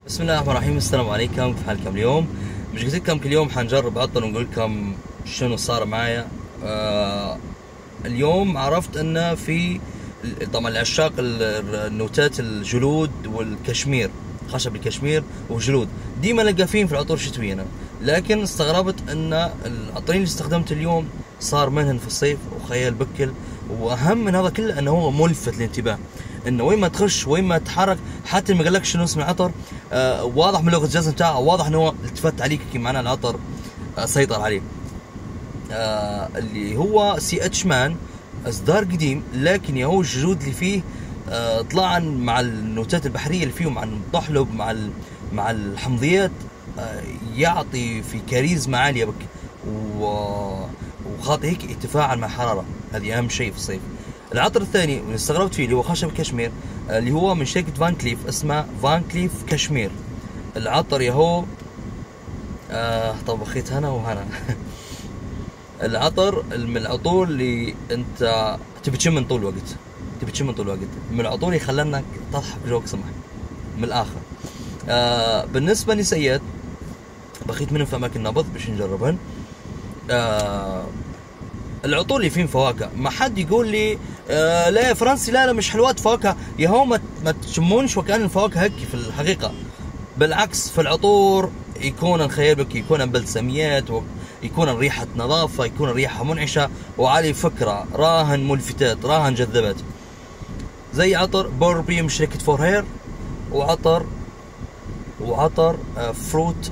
بسم الله الرحمن الرحيم. السلام عليكم، في حالكم اليوم؟ مش قلت لكم كل يوم حنجرب عطل ونقول لكم شنو صار معايا. اليوم عرفت ان في طبعا العشاق النوتات الجلود والكشمير، خشب الكشمير والجلود ديما القى فيهم في العطور الشتوية، لكن استغربت ان العطرين اللي استخدمت اليوم صار منهن في الصيف وخيال بكل. واهم من هذا كله انه هو ملفت للانتباه، انه وين ما تخش وين ما تتحرك حتى ما قالكش شنو اسم العطر، واضح من لغه الجسم بتاعه، واضح انه هو التفت عليك كي معناه العطر سيطر عليه. اللي هو سي اتش مان، اصدار قديم، لكن يا هو الجلود اللي فيه طلعا مع النوتات البحريه اللي فيه، مع الطحلب مع الحمضيات، يعطي في كاريزما عاليه بك، وخاطر هيك يتفاعل مع الحراره. هذه اهم شيء في الصيف. العطر الثاني واللي استغربت فيه اللي هو خشب الكشمير، اللي هو من شركه فان كليف، اسمه فان كليف كشمير. العطر ياهو طبخيت هنا وهنا العطر من العطور اللي انت تبي تشم طول الوقت، من العطور اللي خلانك تضحك جوك سمح من الاخر. بالنسبه لنسيات بخيت منهم في اماكن نبض باش نجربهن. العطور اللي فيهم فواكه، ما حد يقول لي لا يا فرنسي، لا مش حلوات فواكه، يا هو ما تشمونش وكأن الفواكه هيك في الحقيقه. بالعكس، في العطور يكون الخيال بك، يكون بلسميات، يكون ريحه نظافه، يكون ريحه منعشه وعلي فكره، راهن ملفتات، راهن جذبات. زي عطر بوربي من شركه فور هير، وعطر فروت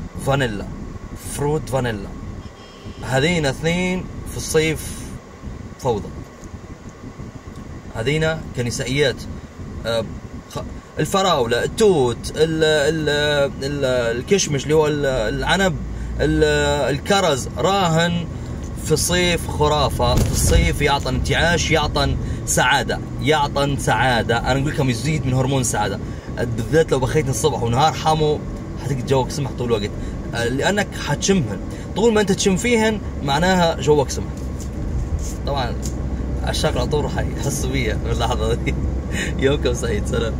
فانيلا. هذين اثنين في الصيف فوضى، هذين كنسائيات. الفراولة، التوت، الكشمش اللي هو العنب، الكرز، راهن في الصيف خرافة. في الصيف يعطن انتعاش، يعطن سعادة. أنا أقول لكم يزيد من هرمون السعادة، بالذات لو بخيت الصبح ونهار حمو حتلقى جوك سمح طول الوقت، لأنك حتشمهن. طول ما أنت تشم فيهن معناها جوك سمح. طبعا عشاق العطور حيحسوا بيا في اللحظة دي. يومكم سعيد، سلام.